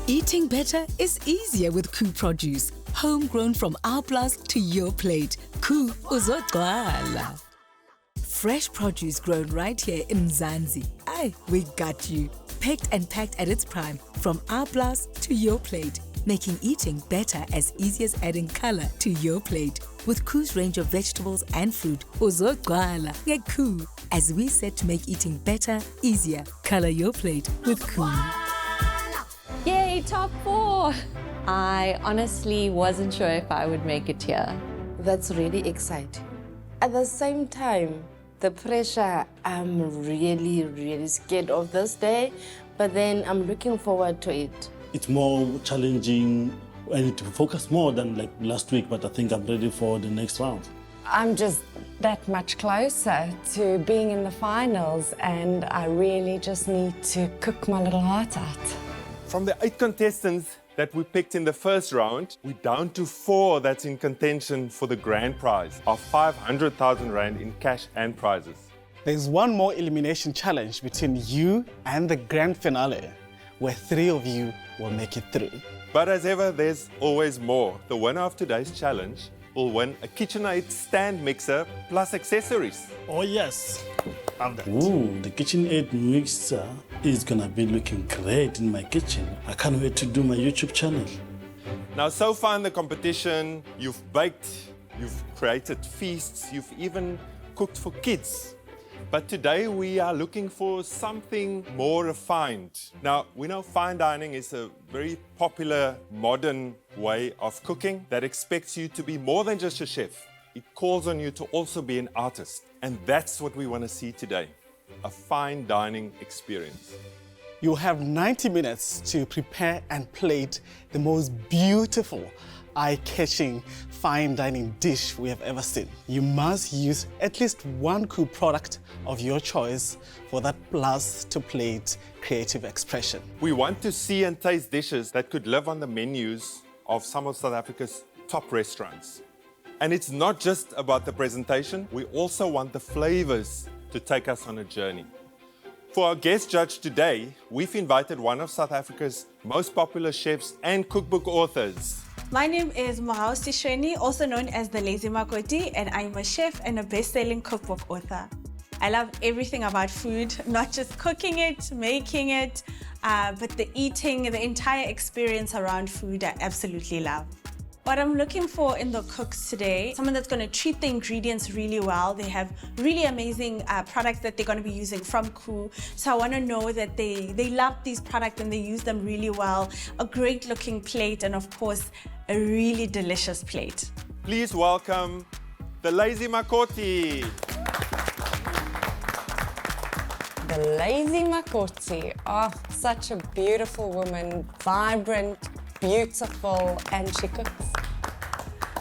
Eating better is easier with KOO produce. Homegrown from our plus to your plate. KOO uzogcwala. Fresh produce grown right here in Mzansi. Aye, we got you. Picked and packed at its prime, from our plus to your plate, making eating better as easy as adding color to your plate. With KOO's range of vegetables and fruit, uzogcwala nge-KOO, as we set to make eating better, easier. Color your plate with KOO. Yay, top 4! I honestly wasn't sure if I would make it here. That's really exciting. At the same time, the pressure, I'm really scared of this day, but then I'm looking forward to it. It's more challenging. I need to focus more than like last week, but I think I'm ready for the next round. I'm just that much closer to being in the finals, and I really just need to cook my little heart out. From the 8 contestants that we picked in the first round, we're down to 4 that's in contention for the grand prize of 500,000 Rand in cash and prizes. There's one more elimination challenge between you and the grand finale, where 3 of you will make it through. But as ever, there's always more. The winner of today's challenge will win a KitchenAid stand mixer plus accessories. Oh yes, love that. Ooh, the KitchenAid mixer is gonna be looking great in my kitchen. I can't wait to do my YouTube channel. Now, so far in the competition, you've baked, you've created feasts, you've even cooked for kids. But today we are looking for something more refined. Now, we know fine dining is a very popular modern way of cooking that expects you to be more than just a chef. It calls on you to also be an artist. And that's what we want to see today, a fine dining experience. You'll have 90 minutes to prepare and plate the most beautiful, eye-catching fine dining dish we have ever seen. You must use at least one KOO product of your choice for that plus to plate creative expression. We want to see and taste dishes that could live on the menus of some of South Africa's top restaurants. And it's not just about the presentation, we also want the flavors to take us on a journey. For our guest judge today, we've invited one of South Africa's most popular chefs and cookbook authors. My name is Mahaus Tishweni, also known as the Lazy Makoti, and I'm a chef and a best-selling cookbook author. I love everything about food, not just cooking it, making it, but the eating, the entire experience around food I absolutely love. What I'm looking for in the cooks today, someone that's going to treat the ingredients really well. They have really amazing products that they're going to be using from KOO. So I want to know that they love these products and they use them really well. A great looking plate and of course, a really delicious plate. Please welcome the Lazy Makoti. The Lazy Makoti, oh, such a beautiful woman, vibrant, beautiful, and she cooks.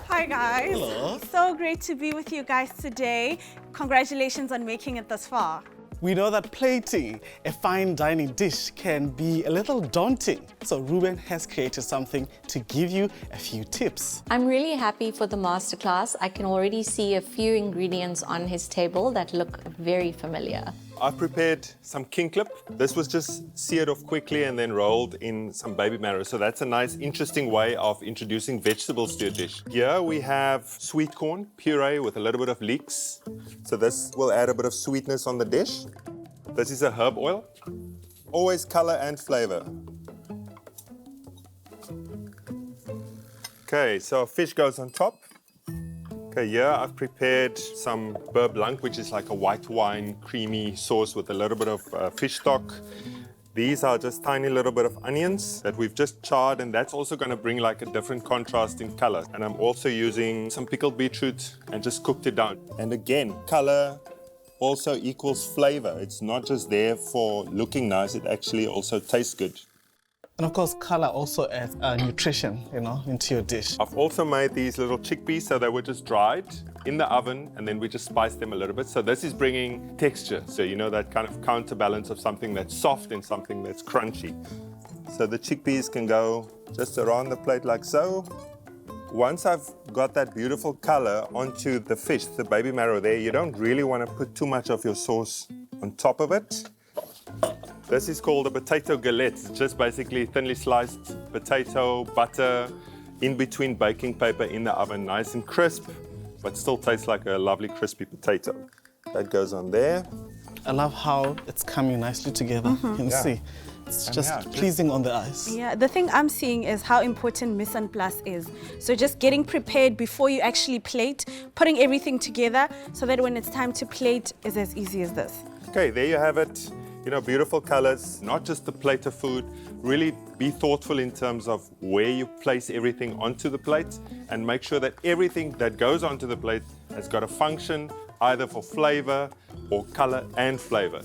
Hi guys. Hello. So great to be with you guys today. Congratulations on making it this far. We know that plating a fine dining dish can be a little daunting, so Ruben has created something to give you a few tips. I'm really happy for the masterclass. I can already see a few ingredients on his table that look very familiar. I've prepared some king clip. This was just seared off quickly and then rolled in some baby marrow. So that's a nice, interesting way of introducing vegetables to a dish. Here we have sweet corn puree with a little bit of leeks. So this will add a bit of sweetness on the dish. This is a herb oil. Always color and flavor. Okay, so our fish goes on top. Okay, here I've prepared some beurre blanc, which is like a white wine creamy sauce with a little bit of fish stock. These are just tiny little bit of onions that we've just charred, and that's also going to bring like a different contrast in color. And I'm also using some pickled beetroot and just cooked it down. And again, color also equals flavor. It's not just there for looking nice, it actually also tastes good. And of course, color also adds nutrition, into your dish. I've also made these little chickpeas, so they were just dried in the oven, and then we just spiced them a little bit. So this is bringing texture. So that kind of counterbalance of something that's soft and something that's crunchy. So the chickpeas can go just around the plate like so. Once I've got that beautiful color onto the fish, the baby marrow there, you don't really want to put too much of your sauce on top of it. This is called a potato galette. It's just basically thinly sliced potato, butter, in between baking paper in the oven, nice and crisp, but still tastes like a lovely crispy potato. That goes on there. I love how it's coming nicely together. You can see. It's just pleasing on the eyes. Yeah, the thing I'm seeing is how important mise en place is. So just getting prepared before you actually plate, putting everything together so that when it's time to plate, it's as easy as this. Okay, there you have it. You know, beautiful colors, not just the plate of food. Really be thoughtful in terms of where you place everything onto the plate and make sure that everything that goes onto the plate has got a function either for flavor or color and flavor.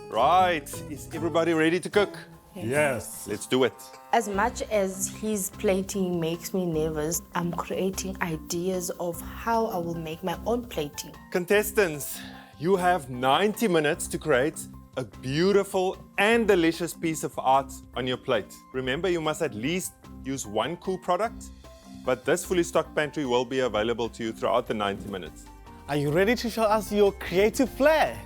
Right, is everybody ready to cook? Yes. Let's do it. As much as his plating makes me nervous, I'm creating ideas of how I will make my own plating. Contestants, you have 90 minutes to create a beautiful and delicious piece of art on your plate. Remember, you must at least use one KOO product, but this fully stocked pantry will be available to you throughout the 90 minutes. Are you ready to show us your creative flair?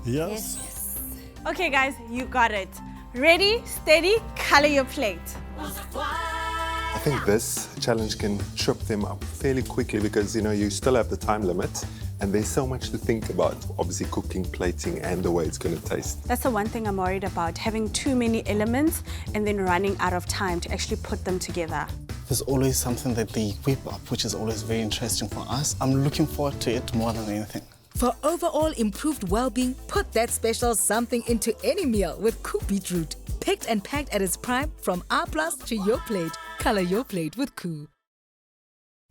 Yes. Okay guys, you got it. Ready, steady, color your plate. I think this challenge can trip them up fairly quickly because, you know, you still have the time limit and there's so much to think about, obviously cooking, plating, and the way it's going to taste. That's the one thing I'm worried about, having too many elements and then running out of time to actually put them together. There's always something that they whip up, which is always very interesting for us. I'm looking forward to it more than anything. For overall improved well-being, put that special something into any meal with KOO beetroot. Picked and packed at its prime, from R+ to your plate. Color your plate with KOO.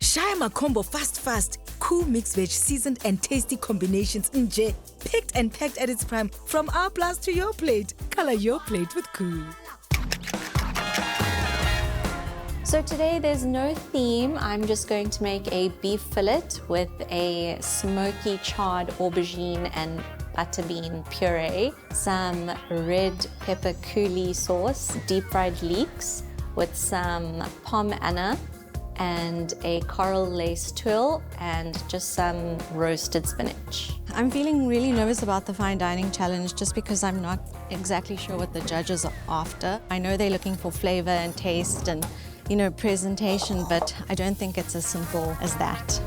Shaya Makombo fast. KOO mixed veg, seasoned and tasty combinations nje. Picked and packed at its prime, from R+ to your plate. Color your plate with KOO. So today there's no theme. I'm just going to make a beef fillet with a smoky charred aubergine and butterbean puree, some red pepper coulis sauce, deep fried leeks with some pomme anna and a coral lace tuile and just some roasted spinach. I'm feeling really nervous about the fine dining challenge just because I'm not exactly sure what the judges are after. I know they're looking for flavor and taste and, you know, presentation, but I don't think it's as simple as that.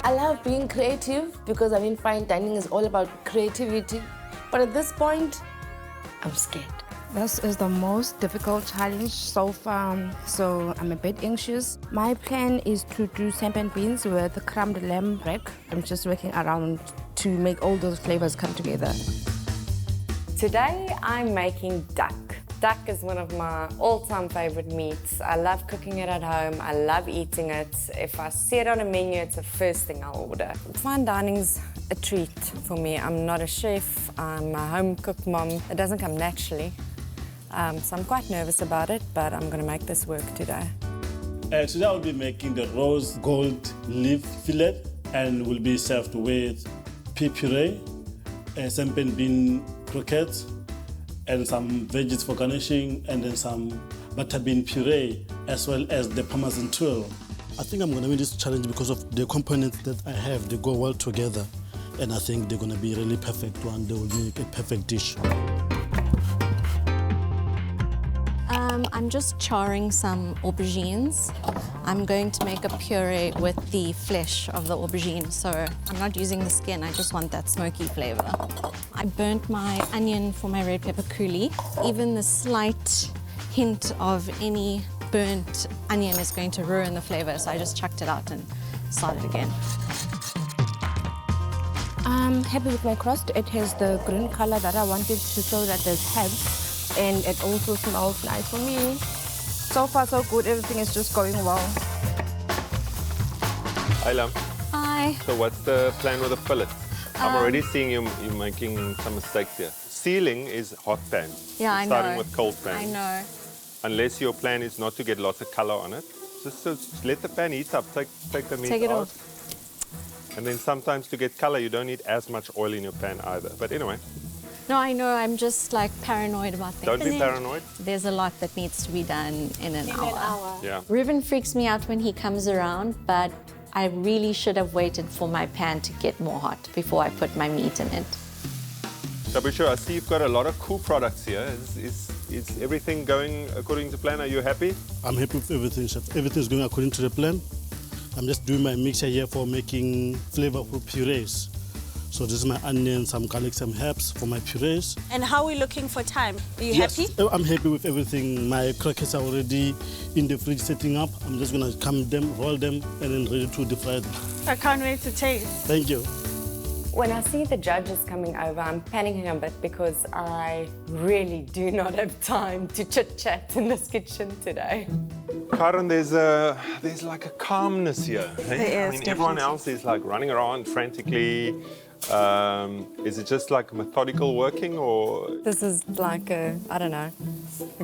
I love being creative because I mean fine dining is all about creativity. But at this point, I'm scared. This is the most difficult challenge so far, so I'm a bit anxious. My plan is to do sampan beans with crumbed lamb rack. I'm just working around to make all those flavors come together. Today I'm making duck. Duck is one of my all-time favorite meats. I love cooking it at home. I love eating it. If I see it on a menu, it's the first thing I'll order. Fine dining's a treat for me. I'm not a chef. I'm a home-cooked mom. It doesn't come naturally. So I'm quite nervous about it, but I'm going to make this work today. Today I'll be making the rose gold leaf fillet and will be served with pea puree, sampan bean croquettes, and some veggies for garnishing, and then some butterbean puree, as well as the parmesan tuile. I think I'm going to win this challenge because of the components that I have. They go well together, and I think they're going to be a really perfect one. They will make a perfect dish. I'm just charring some aubergines. I'm going to make a puree with the flesh of the aubergine, so I'm not using the skin, I just want that smoky flavor. I burnt my onion for my red pepper coulis. Even the slight hint of any burnt onion is going to ruin the flavor, so I just chucked it out and started again. I'm happy with my crust. It has the green color that I wanted to show that there's herbs. And it also smells nice for me. So far, so good. Everything is just going well. Hi, Lam. Hi. So what's the plan with the fillet? I'm already seeing you making some mistakes here. Sealing is hot pan. Yeah, I know. Starting with cold pan. I know. Unless your plan is not to get lots of color on it, just let the pan heat up. Take the meat Take it out. off. And then sometimes to get color, you don't need as much oil in your pan either. But anyway. No, I know, I'm just like paranoid about things. Don't be paranoid. There's a lot that needs to be done in an hour. Yeah. Reuben freaks me out when he comes around, but I really should have waited for my pan to get more hot before I put my meat in it. Tabisha, I see you've got a lot of cool products here. Is everything going according to plan? Are you happy? I'm happy with everything, Chef. Everything's going according to the plan. I'm just doing my mixture here for making flavorful purees. So this is my onions, some garlic, some herbs for my purees. And how are we looking for time? Are you Yes, happy? I'm happy with everything. My croquettes are already in the fridge setting up. I'm just going to come them, roll them, and then ready to deep fry them. I can't wait to taste. Thank you. When I see the judges coming over, I'm panicking a bit because I really do not have time to chit-chat in this kitchen today. Karen, there's like a calmness here. Hey? There is, Everyone definitely. else is like running around frantically. Is it just like methodical working or? This is like a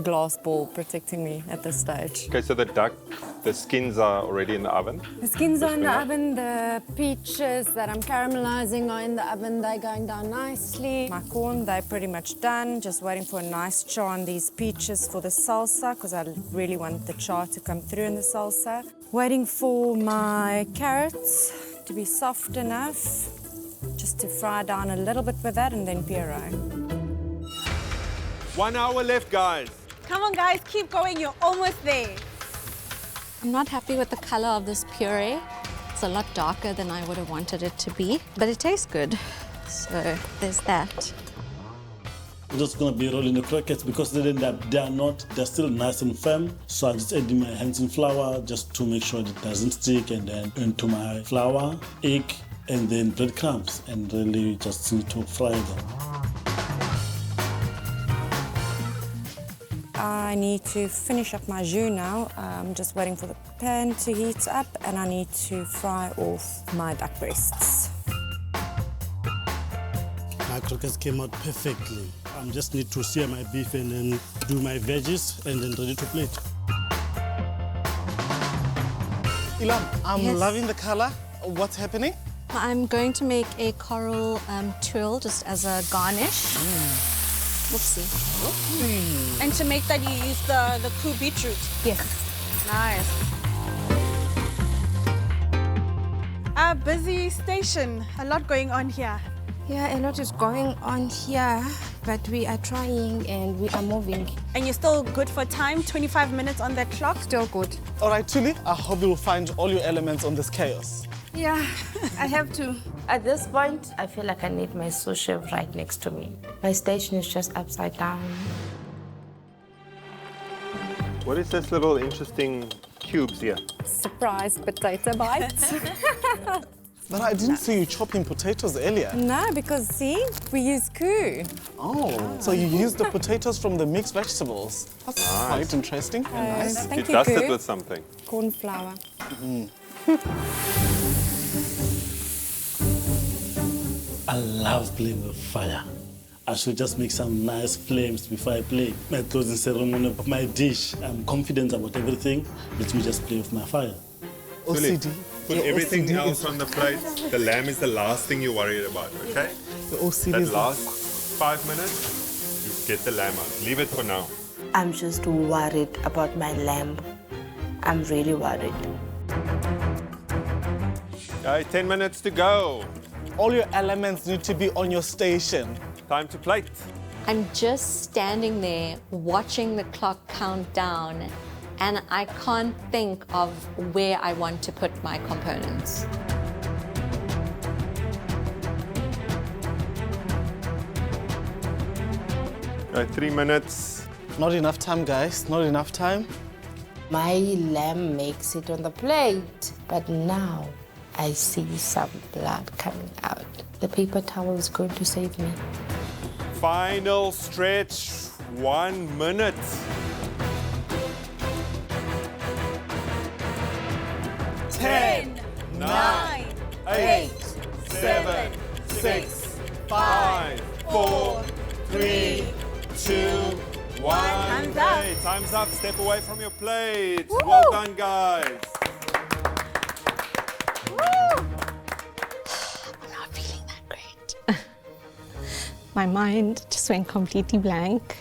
glass ball protecting me at this stage. Okay, so the duck, the skins are already in the oven. The skins are in the oven, the peaches that I'm caramelizing are in the oven, they're going down nicely. My corn, they're pretty much done, just waiting for a nice char on these peaches for the salsa, because I really want the char to come through in the salsa. Waiting for my carrots to be soft enough, just to fry down a little bit with that, and then puree. 1 hour left, guys. Come on, guys, keep going. You're almost there. I'm not happy with the color of this puree. It's a lot darker than I would have wanted it to be, but it tastes good. So there's that. I'm just going to be rolling the croquettes because they're still nice and firm. So I'm just adding my hands in flour just to make sure it doesn't stick, and then into my flour, egg, and then breadcrumbs, and really just need to fry them. I need to finish up my jus now. I'm just waiting for the pan to heat up, and I need to fry off my duck breasts. My croquettes came out perfectly. I just need to sear my beef and then do my veggies and then ready to plate. Ilam, I'm Yes. loving the color. What's happening? I'm going to make a coral tuile just as a garnish. Whoopsie. And to make that, you use the KOO beetroot. Yes. Nice. A busy station. A lot going on here. Yeah, a lot is going on here, but we are trying and we are moving. And you're still good for time? 25 minutes on that clock? Still good. All right, Tuli, I hope you'll find all your elements on this chaos. Yeah, I have to. At this point, I feel like I need my sous chef right next to me. My station is just upside down. What is this little interesting cubes here? Surprise potato bites. But I didn't see you chopping potatoes earlier. No, because see, we use KOO. Oh, so you used the potatoes from the mixed vegetables. That's quite interesting and nice. Thank You you, dust it KOO. with something. Corn flour. I love playing with fire. I should just make some nice flames before I play my closing ceremony of my dish. I'm confident about everything. Let me just play with my fire. OCD. Put Your everything OCD else is- on the plate. The lamb is the last thing you're worried about, okay? The OCD That is last 5 minutes, you get the lamb out. Leave it for now. I'm just worried about my lamb. I'm really worried. Okay, 10 minutes to go. all your elements need to be on your station. Time to plate. I'm just standing there watching the clock count down, and I can't think of where I want to put my components. Okay, 3 minutes. Not enough time, guys. Not enough time. My lamb makes it on the plate, but now I see some blood coming out. The paper towel is going to save me. Final stretch, 1 minute. Ten, 9, 8, 7, 6, 5, 4, 3, 2, 1. Time's up. Okay, time's up. Step away from your plate. Well done, guys. I'm not feeling that great. My mind just went completely blank.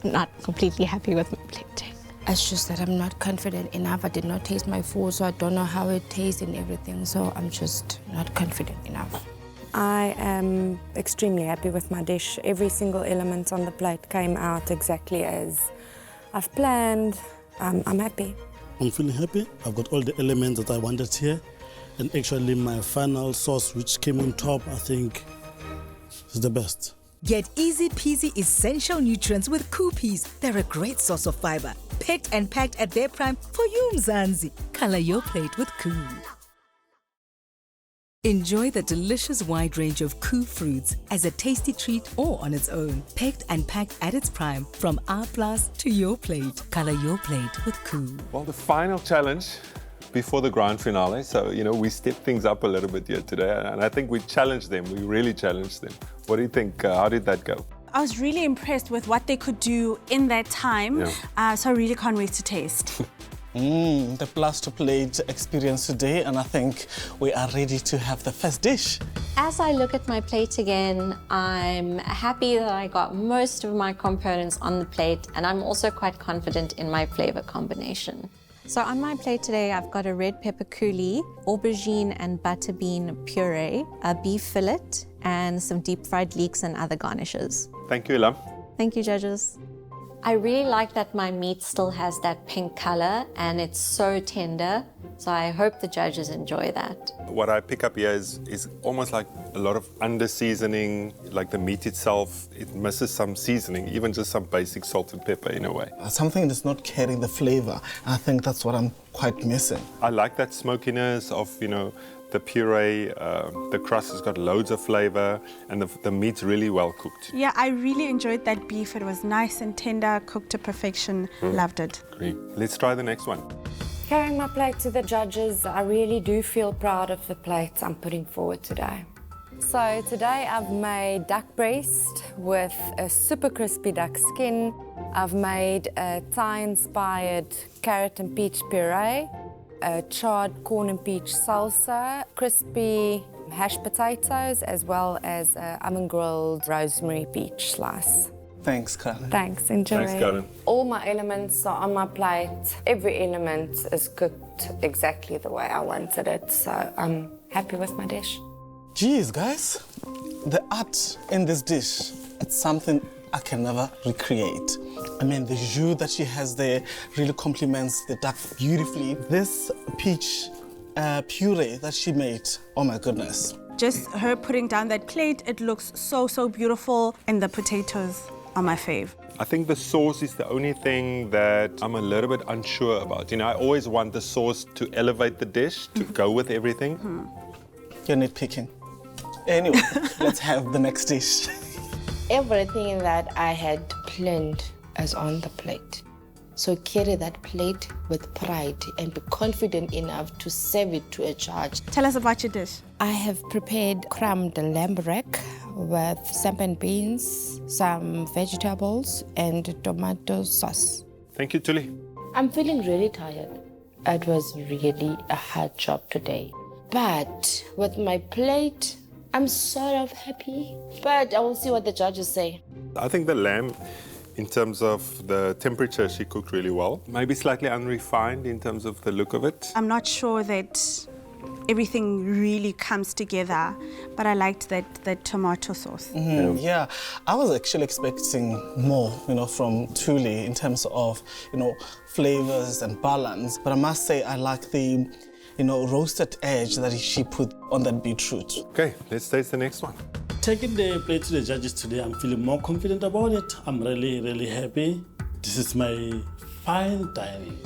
I'm not completely happy with my plating. It's just that I'm not confident enough. I did not taste my food, so I don't know how it tastes and everything. So I'm just not confident enough. I am extremely happy with my dish. Every single element on the plate came out exactly as I've planned. I'm happy. I'm feeling happy. I've got all the elements that I wanted here. And actually my final sauce, which came on top, I think is the best. Get easy peasy essential nutrients with KOO peas. They're a great source of fiber. Picked and packed at their prime for you, Mzansi. Color your plate with KOO. Enjoy the delicious wide range of KOO fruits as a tasty treat or on its own. Picked and packed at its prime from our plus to your plate. Color your plate with KOO. Well, the final challenge before the grand finale. So, we stepped things up a little bit here today, and I think we challenged them. We really challenged them. What do you think? How did that go? I was really impressed with what they could do in that time, so I really can't wait to taste. The plus to plate experience today, and I think we are ready to have the first dish. As I look at my plate again, I'm happy that I got most of my components on the plate, and I'm also quite confident in my flavor combination. So on my plate today, I've got a red pepper coulis, aubergine and butter bean puree, a beef fillet, and some deep fried leeks and other garnishes. Thank you, Elam. Thank you, judges. I really like that my meat still has that pink color and it's so tender, so I hope the judges enjoy that. What I pick up here is almost like a lot of under-seasoning, like the meat itself, it misses some seasoning, even just some basic salt and pepper in a way. Something that's not carrying the flavor. I think that's what I'm quite missing. I like that smokiness of, the puree, the crust has got loads of flavor, and the meat's really well cooked. Yeah, I really enjoyed that beef. It was nice and tender, cooked to perfection. Loved it. Great. Let's try the next one. Carrying my plate to the judges, I really do feel proud of the plates I'm putting forward today. So today I've made duck breast with a super crispy duck skin. I've made a Thai-inspired carrot and peach puree, a charred corn and peach salsa, crispy hashed potatoes, as well as an oven-grilled rosemary peach slice. Thanks, Karen. Thanks, enjoy. Thanks, Karen. All my elements are on my plate. Every element is cooked exactly the way I wanted it, so I'm happy with my dish. Geez, guys, the art in this dish, it's something I can never recreate. I mean, the jus that she has there really complements the duck beautifully. This peach puree that she made, oh my goodness. Just her putting down that plate, it looks so, so beautiful. And the potatoes are my fave. I think the sauce is the only thing that I'm a little bit unsure about. I always want the sauce to elevate the dish, to go with everything. You're nitpicking. Anyway, let's have the next dish. Everything that I had planned is on the plate. So carry that plate with pride and be confident enough to serve it to a judge. Tell us about your dish. I have prepared crumbed lamb rack with sampan beans, some vegetables, and tomato sauce. Thank you, Tuli. I'm feeling really tired. It was really a hard job today. But with my plate, I'm sort of happy. But I will see what the judges say. I think the lamb, in terms of the temperature, she cooked really well. Maybe slightly unrefined in terms of the look of it. I'm not sure that everything really comes together, but I liked that tomato sauce. Yeah, I was actually expecting more, from Tuli in terms of, flavors and balance. But I must say I like the, roasted edge that she put on that beetroot. Okay, let's taste the next one. Taking the plate to the judges today, I'm feeling more confident about it. I'm really, really happy. This is my fine dining.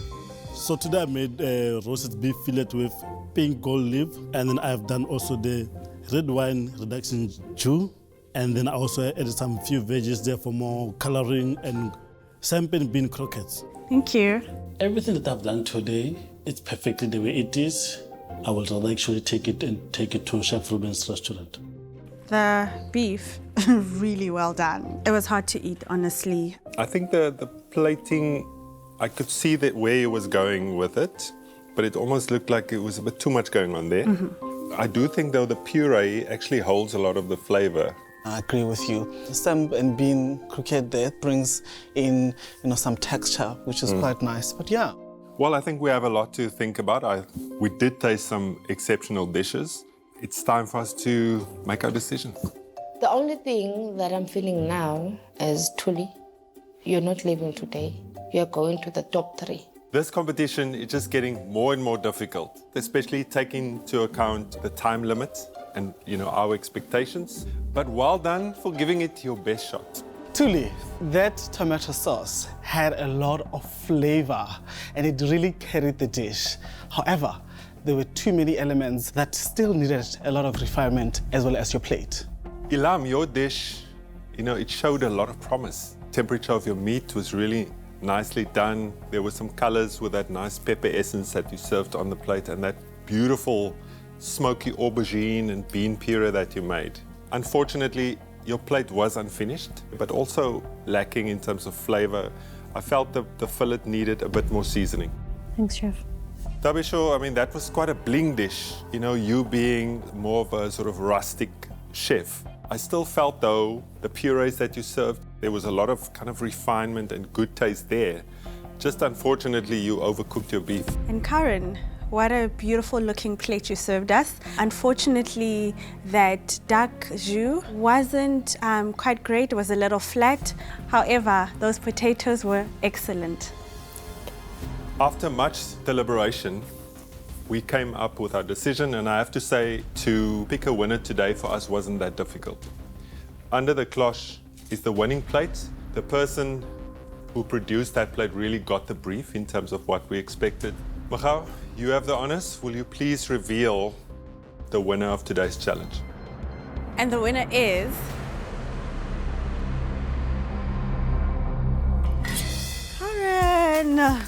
So today I made a roasted beef fillet with pink gold leaf, and then I've done also the red wine reduction jus, and then I also added some few veggies there for more coloring, and sampan bean croquettes. Thank you. Everything that I've done today, it's perfectly the way it is. I will rather actually take it to Chef Ruben's restaurant. The beef, really well done. It was hard to eat, honestly. I think the plating, I could see that where he was going with it, but it almost looked like it was a bit too much going on there. I do think, though, the puree actually holds a lot of the flavor. I agree with you. The sampan bean croquette there brings in, some texture, which is quite nice. But yeah. Well, I think we have a lot to think about. We did taste some exceptional dishes. it's time for us to make our decision. The only thing that I'm feeling now is, Tuli, you're not leaving today. You're going to the top 3. This competition is just getting more and more difficult, especially taking into account the time limit and our expectations. But well done for giving it your best shot. Tuli, that tomato sauce had a lot of flavor and it really carried the dish. However, there were too many elements that still needed a lot of refinement as well as your plate. Ilam, your dish, it showed a lot of promise. Temperature of your meat was really nicely done. There were some colors with that nice pepper essence that you served on the plate and that beautiful smoky aubergine and bean puree that you made. Unfortunately, your plate was unfinished, but also lacking in terms of flavor. I felt the fillet needed a bit more seasoning. Thanks, Chef. Tabisho, that was quite a bling dish. You being more of a sort of rustic chef. I still felt, though, the purees that you served, there was a lot of kind of refinement and good taste there. Just unfortunately, you overcooked your beef. And Karen, what a beautiful looking plate you served us. Unfortunately, that duck jus wasn't quite great. It was a little flat. However, those potatoes were excellent. After much deliberation, we came up with our decision, and I have to say, to pick a winner today for us wasn't that difficult. Under the cloche is the winning plate. The person who produced that plate really got the brief in terms of what we expected. Magau, you have the honors. Will you please reveal the winner of today's challenge? And the winner is... Karen!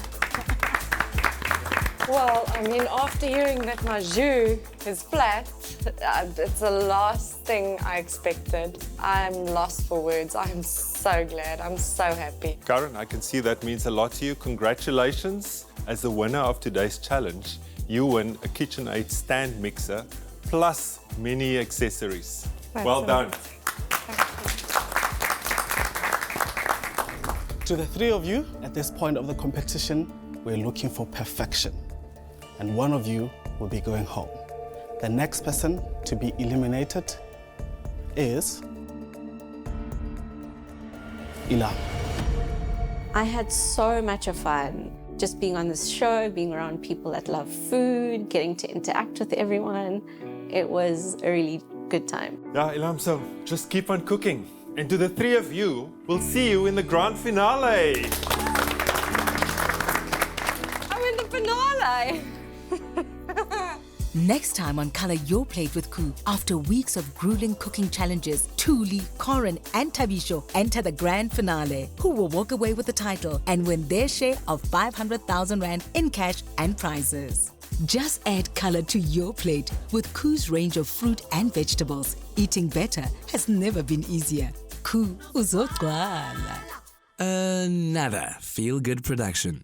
Well, after hearing that my jus is flat, it's the last thing I expected. I'm lost for words. I'm so glad. I'm so happy. Karen, I can see that means a lot to you. Congratulations. As the winner of today's challenge, you win a KitchenAid stand mixer plus many accessories. Well done. To the 3 of you, at this point of the competition, we're looking for perfection. And one of you will be going home. The next person to be eliminated is Ilam. I had so much of fun just being on this show, being around people that love food, getting to interact with everyone. It was a really good time. Yeah, Ilam, so just keep on cooking. And to the 3 of you, we'll see you in the grand finale. I'm in the finale. Next time on Color Your Plate with KOO, after weeks of grueling cooking challenges, Tuli, Corin and Tabisho enter the grand finale, who will walk away with the title and win their share of 500,000 Rand in cash and prizes. Just add color to your plate with KOO's range of fruit and vegetables. Eating better has never been easier. KOO uzogcwala. Another feel-good production.